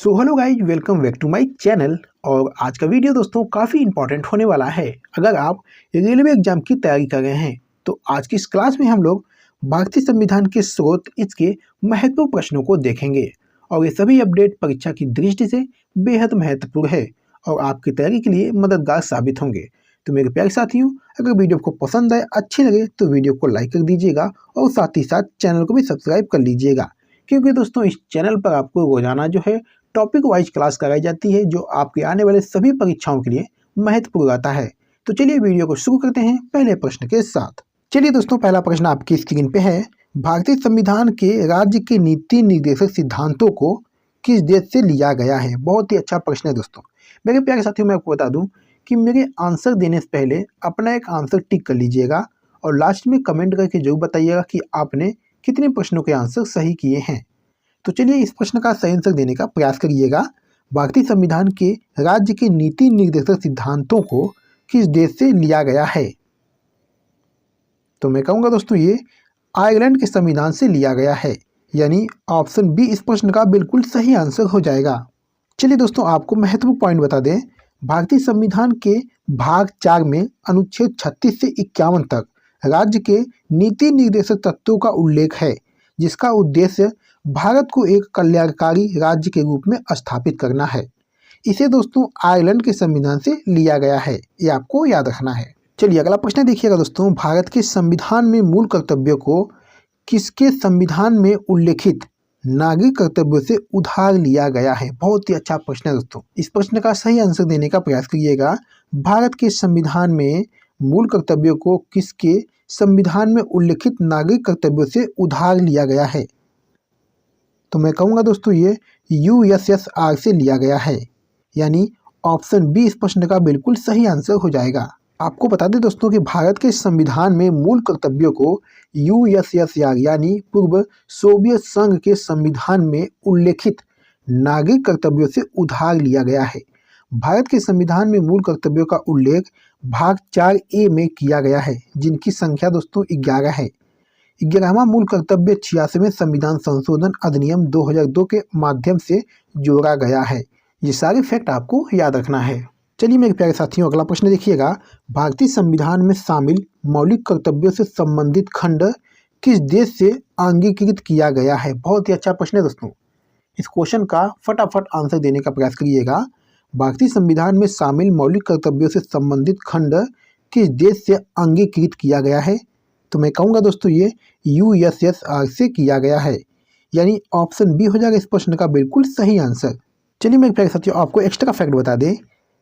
So hello guys, welcome back to my channel. और आज का वीडियो दोस्तों काफ़ी इंपॉर्टेंट होने वाला है। अगर आप रेलवे एग्जाम की तैयारी कर रहे हैं तो आज की इस क्लास में हम लोग भारतीय संविधान के स्रोत, इसके महत्वपूर्ण प्रश्नों को देखेंगे और ये सभी अपडेट परीक्षा की दृष्टि से बेहद महत्वपूर्ण है और आपकी तैयारी के लिए मददगार साबित होंगे। तो मेरे प्यारे साथियों, अगर वीडियो को पसंद आए, अच्छी लगे तो वीडियो को लाइक कर दीजिएगा और साथ ही साथ चैनल को भी सब्सक्राइब कर लीजिएगा, क्योंकि दोस्तों इस चैनल पर आपको रोजाना जो है टॉपिक वाइज क्लास कराई जाती है जो आपके आने वाले सभी परीक्षाओं के लिए महत्वपूर्ण रहता है। तो चलिए वीडियो को शुरू करते हैं पहले प्रश्न के साथ। चलिए दोस्तों, पहला प्रश्न आपकी स्क्रीन पे है। भारतीय संविधान के राज्य के नीति निर्देशक सिद्धांतों को किस देश से लिया गया है? बहुत ही अच्छा प्रश्न है दोस्तों। मेरे प्यारे साथियों, मैं आपको बता दूं कि मेरे आंसर देने से पहले अपना एक आंसर टिक कर लीजिएगा और लास्ट में कमेंट करके जरूर बताइएगा कि आपने कितने प्रश्नों के आंसर सही किए हैं। तो चलिए इस प्रश्न का सही आंसर देने का प्रयास करिएगा। भारतीय संविधान के राज्य के नीति निर्देशक सिद्धांतों को किस देश से लिया गया है? तो मैं कहूँगा दोस्तों ये आयरलैंड के संविधान से लिया गया है, यानी ऑप्शन बी इस प्रश्न का बिल्कुल सही आंसर हो जाएगा। चलिए दोस्तों, आपको महत्वपूर्ण पॉइंट बता दें। भारतीय संविधान के भाग 4 में अनुच्छेद 36 से 51 तक राज्य के नीति निर्देशक तत्वों का उल्लेख है, जिसका उद्देश्य भारत को एक कल्याणकारी राज्य के रूप में स्थापित करना है। इसे दोस्तों आयरलैंड के संविधान से लिया गया है, ये आपको याद रखना है। चलिए अगला प्रश्न देखिएगा दोस्तों। भारत के संविधान में मूल कर्तव्यों को किसके संविधान में उल्लेखित नागरिक कर्तव्यों से उधार लिया गया है? बहुत ही अच्छा प्रश्न है दोस्तों। इस प्रश्न का सही आंसर देने का प्रयास करिएगा। भारत के संविधान में मूल कर्तव्यों को किसके संविधान में उल्लेखित नागरिक कर्तव्यों से उधार लिया गया है? तो मैं कहूँगा दोस्तों ये USSR से लिया गया है, यानी ऑप्शन बी इस प्रश्न का बिल्कुल सही आंसर हो जाएगा। आपको बता दें दोस्तों कि भारत के संविधान में मूल कर्तव्यों को USSR यानी पूर्व सोवियत संघ के संविधान में उल्लेखित नागरिक कर्तव्यों से उधार लिया गया है। भारत के संविधान में मूल कर्तव्यों का उल्लेख भाग 4A में किया गया है, जिनकी संख्या दोस्तों 11 है। 11वां मूल कर्तव्य 86वें संविधान संशोधन अधिनियम 2002 के माध्यम से जोड़ा गया है। ये सारे फैक्ट आपको याद रखना है। चलिए मेरे प्यारे साथियों, अगला प्रश्न देखिएगा। भारतीय संविधान में शामिल मौलिक कर्तव्यों से संबंधित खंड किस देश से अंगीकृत किया गया है? बहुत ही अच्छा प्रश्न है दोस्तों। इस क्वेश्चन का फटाफट आंसर देने का प्रयास करिएगा। भारतीय संविधान में शामिल मौलिक कर्तव्यों से संबंधित खंड किस देश से अंगीकृत किया गया है? तो मैं कहूँगा दोस्तों ये USSR से किया गया है, यानी ऑप्शन बी हो जाएगा इस प्रश्न का बिल्कुल सही आंसर। चलिए मेरे प्यारे साथियों, आपको एक्स्ट्रा फैक्ट बता दें।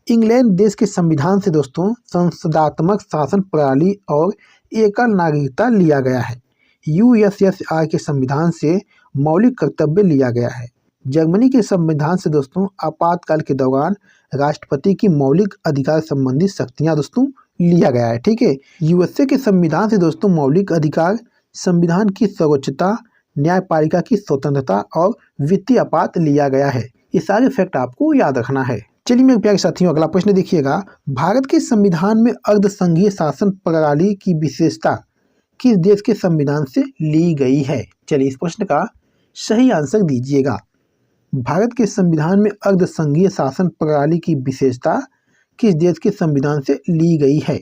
इंग्लैंड देश के संविधान से दोस्तों संसदात्मक शासन प्रणाली और एकल नागरिकता लिया गया है। USSR के संविधान से मौलिक कर्तव्य लिया गया है। जर्मनी के संविधान से दोस्तों आपातकाल के दौरान राष्ट्रपति की मौलिक अधिकार संबंधी शक्तियाँ दोस्तों लिया गया है। ठीक है। USA के संविधान से दोस्तों मौलिक अधिकार, संविधान की सर्वोच्चता, न्यायपालिका की स्वतंत्रता और वित्तीय आपात लिया गया है। ये सारे फैक्ट आपको याद रखना है। चलिए मेरे प्यारे साथियों, अगला प्रश्न देखिएगा। भारत के संविधान में अर्धसंघीय शासन प्रणाली की विशेषता किस देश के संविधान से ली गई है? चलिए इस प्रश्न का सही आंसर दीजिएगा। भारत के संविधान में अर्धसंघीय शासन प्रणाली की विशेषता किस देश के संविधान से ली गई है?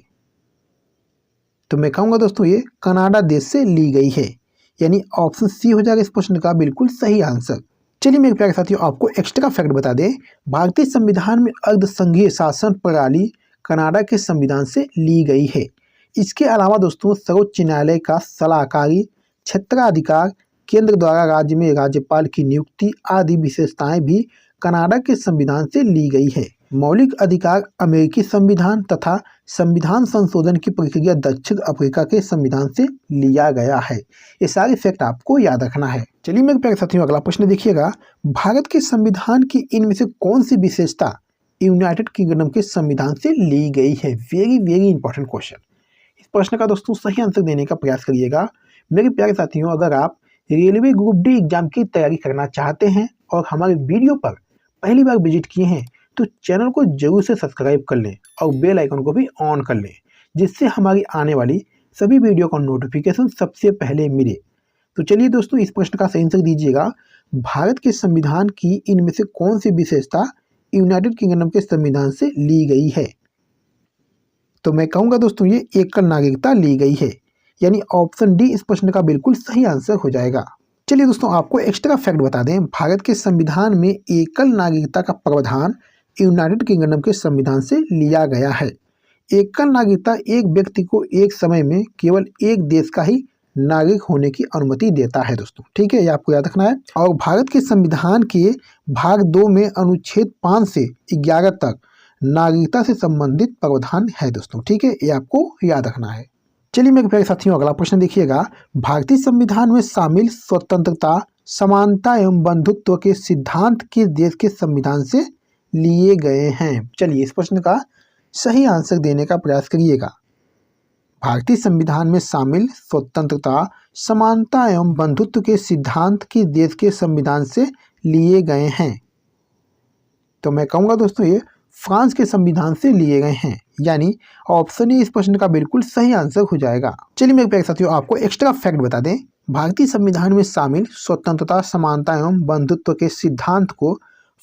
तो मैं कहूँगा दोस्तों ये कनाडा देश से ली गई है, यानी ऑप्शन सी हो जाएगा इस प्रश्न का बिल्कुल सही आंसर। चलिए मेरे प्यारे साथियों, आपको एक्स्ट्रा फैक्ट बता दें। भारतीय संविधान में अर्धसंघीय शासन प्रणाली कनाडा के संविधान से ली गई है। इसके अलावा दोस्तों सर्वोच्च न्यायालय का सलाहकारी क्षेत्राधिकार, केंद्र द्वारा राज्य में राज्यपाल की नियुक्ति आदि विशेषताएं भी कनाडा के संविधान से ली गई है। मौलिक अधिकार अमेरिकी संविधान तथा संविधान संशोधन की प्रक्रिया दक्षिण अफ्रीका के संविधान से लिया गया है। ये सारे फैक्ट आपको याद रखना है। चलिए मेरे प्यारे साथियों, अगला प्रश्न देखिएगा। भारत के संविधान की इनमें से कौन सी विशेषता यूनाइटेड किंगडम के संविधान से ली गई है? Very important question. इस प्रश्न का दोस्तों सही आंसर देने का प्रयास करिएगा। मेरे प्यारे साथियों, अगर आप रेलवे ग्रुप डी एग्जाम की तैयारी करना चाहते हैं और हमारे वीडियो पर पहली बार विजिट किए हैं तो चैनल को जरूर से सब्सक्राइब कर लें और बेल आइकन को भी ऑन कर लें, जिससे हमारी आने वाली सभी वीडियो का नोटिफिकेशन सबसे पहले मिले। तो चलिए दोस्तों, इस प्रश्न का सही आंसर दीजिएगा। भारत के संविधान की इनमें से कौन सी विशेषता यूनाइटेड किंगडम के संविधान से ली गई है? तो मैं कहूँगा दोस्तों ये एकल नागरिकता ली गई है, यानी ऑप्शन डी इस प्रश्न का बिल्कुल सही आंसर हो जाएगा। चलिए दोस्तों आपको एक्स्ट्रा फैक्ट बता दें, भारत के संविधान में एकल नागरिकता का प्रावधान यूनाइटेड किंगडम के संविधान से लिया गया है। एकल नागरिकता एक व्यक्ति को एक समय में केवल एक देश का ही नागरिक होने की अनुमति देता है दोस्तों, ठीक है, ये आपको याद रखना है। और भारत के संविधान के भाग 2 में अनुच्छेद 5 से 11 तक नागरिकता से संबंधित प्रावधान है दोस्तों, ठीक है, ये आपको याद रखना है। चलिए मेरे प्यारे साथियों अगला प्रश्न देखिएगा, भारतीय संविधान में शामिल स्वतंत्रता, समानता एवं बंधुत्व के सिद्धांत किस देश के संविधान से लिए गए हैं? चलिए इस प्रश्न का सही आंसर देने का प्रयास करिएगा। भारतीय संविधान में शामिल स्वतंत्रता, समानता एवं बंधुत्व के सिद्धांत किस देश के संविधान से लिए गए हैं? तो मैं कहूँगा दोस्तों ये फ्रांस के संविधान से लिए गए हैं, यानी ऑप्शन ए इस प्रश्न का बिल्कुल सही आंसर हो जाएगा। चलिए मेरे प्यारे साथियों आपको एक्स्ट्रा फैक्ट बता दें, भारतीय संविधान में शामिल स्वतंत्रता, समानता एवं बंधुत्व के सिद्धांत को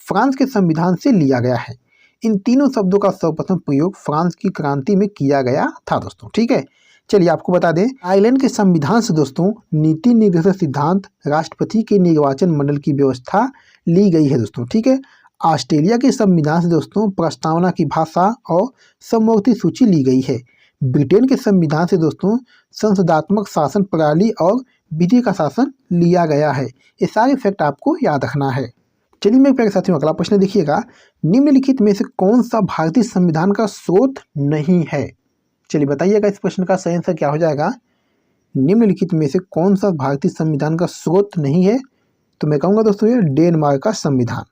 फ्रांस के संविधान से लिया गया है। इन तीनों शब्दों का सर्वप्रथम प्रयोग फ्रांस की क्रांति में किया गया था दोस्तों, ठीक है। चलिए आपको बता दें, आयरलैंड के संविधान से दोस्तों नीति निर्देशक सिद्धांत, राष्ट्रपति के निर्वाचन मंडल की व्यवस्था ली गई है दोस्तों, ठीक है। ऑस्ट्रेलिया के संविधान से दोस्तों प्रस्तावना की भाषा और समवर्ती सूची ली गई है। ब्रिटेन के संविधान से दोस्तों संसदात्मक शासन प्रणाली और विधि का शासन लिया गया है। ये सारे फैक्ट आपको याद रखना है। चलिए मेरे प्यारे साथियों अगला प्रश्न देखिएगा, निम्नलिखित में से कौन सा भारतीय संविधान का स्रोत नहीं है? चलिए बताइएगा इस प्रश्न का सही आंसर क्या हो जाएगा। निम्नलिखित में से कौन सा भारतीय संविधान का स्रोत नहीं है? तो मैं कहूँगा दोस्तों ये डेनमार्क का संविधान,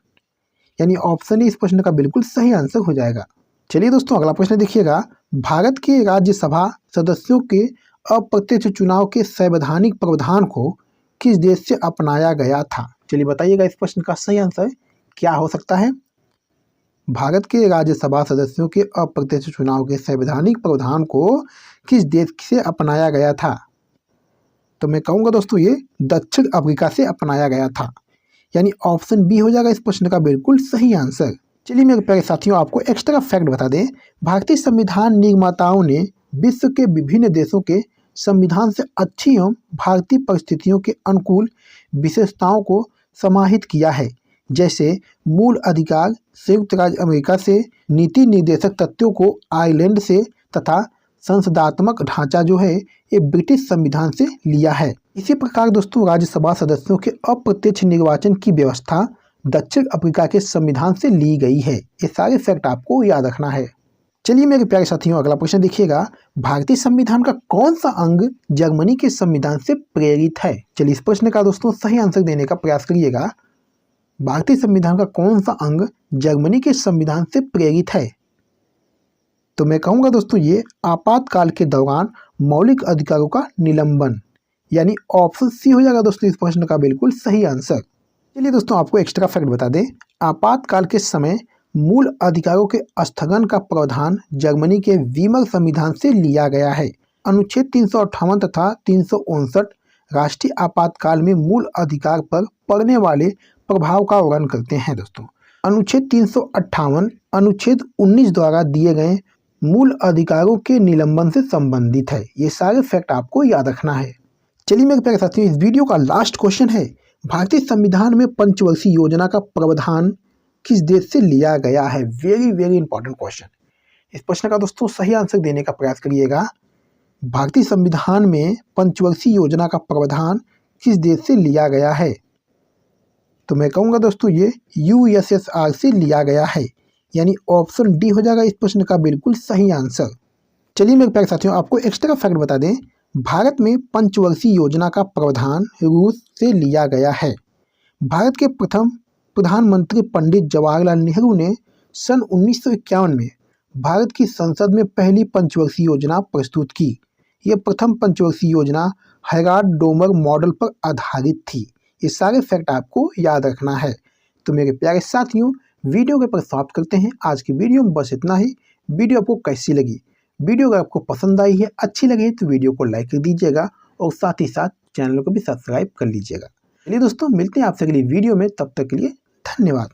यानी ऑप्शन ए इस प्रश्न का बिल्कुल सही आंसर हो जाएगा। चलिए दोस्तों अगला प्रश्न देखिएगा, भारत के राज्यसभा सदस्यों के अप्रत्यक्ष चुनाव के संवैधानिक प्रावधान को किस देश से अपनाया गया था? चलिए बताइएगा इस प्रश्न का सही आंसर क्या हो सकता है। भारत के राज्यसभा सदस्यों के अप्रत्यक्ष चुनाव के संवैधानिक प्रावधान को किस देश से अपनाया गया था? तो मैं कहूँगा दोस्तों ये दक्षिण अफ्रीका से अपनाया गया था, यानी ऑप्शन बी हो जाएगा इस प्रश्न का बिल्कुल सही आंसर। चलिए मेरे प्यारे साथियों आपको एक्स्ट्रा फैक्ट बता दें, भारतीय संविधान निर्माताओं ने विश्व के विभिन्न देशों के संविधान से अच्छी एवं भारतीय परिस्थितियों के अनुकूल विशेषताओं को समाहित किया है, जैसे मूल अधिकार संयुक्त राज्य अमेरिका से, नीति निर्देशक तथ्यों को आयरलैंड से तथा संसदात्मक ढांचा जो है ये ब्रिटिश संविधान से लिया है। इसी प्रकार दोस्तों राज्यसभा सदस्यों के अप्रत्यक्ष निर्वाचन की व्यवस्था दक्षिण अफ्रीका के संविधान से ली गई है। ये सारे फैक्ट आपको याद रखना है। चलिए मेरे प्यारे साथियों अगला प्रश्न देखिएगा, भारतीय संविधान का कौन सा अंग जर्मनी के संविधान से प्रेरित है? चलिए इस प्रश्न का दोस्तों सही आंसर देने का प्रयास करिएगा। भारतीय संविधान का कौन सा अंग जर्मनी के संविधान से प्रेरित है? तो मैं कहूँगा दोस्तों ये आपातकाल के दौरान मौलिक अधिकारों का निलंबन, यानी ऑप्शन सी हो जाएगा दोस्तों इस प्रश्न का बिल्कुल सही आंसर। चलिए दोस्तों आपको एक्स्ट्रा फैक्ट बता दें, आपातकाल के समय मूल अधिकारों के स्थगन का प्रावधान जर्मनी के वीमर संविधान से लिया गया है। अनुच्छेद 358 तथा 359 राष्ट्रीय आपातकाल में मूल अधिकार पर पड़ने वाले प्रभाव का वर्णन करते हैं दोस्तों। अनुच्छेद 358 अनुच्छेद 19 द्वारा दिए गए मूल अधिकारों के निलंबन से संबंधित है। ये सारे फैक्ट आपको याद रखना है। चलिए मेरे प्यारे साथियों इस वीडियो का लास्ट क्वेश्चन है, भारतीय संविधान में पंचवर्षीय योजना का प्रावधान किस देश से लिया गया है? Very very important question. इस प्रश्न का दोस्तों सही आंसर देने का प्रयास करिएगा। भारतीय संविधान में पंचवर्षीय योजना का प्रावधान किस देश से लिया गया है? तो मैं कहूँगा दोस्तों ये यूएसएसआर से लिया गया है, यानी ऑप्शन डी हो जाएगा इस प्रश्न का बिल्कुल सही आंसर। चलिए मेरे प्यारे साथियों आपको एक्स्ट्रा फैक्ट बता दें, भारत में पंचवर्षीय योजना का प्रावधान रूस से लिया गया है। भारत के प्रथम प्रधानमंत्री पंडित जवाहरलाल नेहरू ने सन 1951 में भारत की संसद में पहली पंचवर्षीय योजना प्रस्तुत की। यह प्रथम पंचवर्षीय योजना हैराल्ड डोमर मॉडल पर आधारित थी। ये सारे फैक्ट आपको याद रखना है। तो मेरे प्यारे साथियों वीडियो के पर समाप्त करते हैं। आज की वीडियो में बस इतना ही। वीडियो आपको कैसी लगी? वीडियो अगर आपको पसंद आई है, अच्छी लगी तो वीडियो को लाइक कर दीजिएगा और साथ ही साथ चैनल को भी सब्सक्राइब कर लीजिएगा। चलिए दोस्तों, मिलते हैं आपसे अगली वीडियो में, तब तक के लिए धन्यवाद।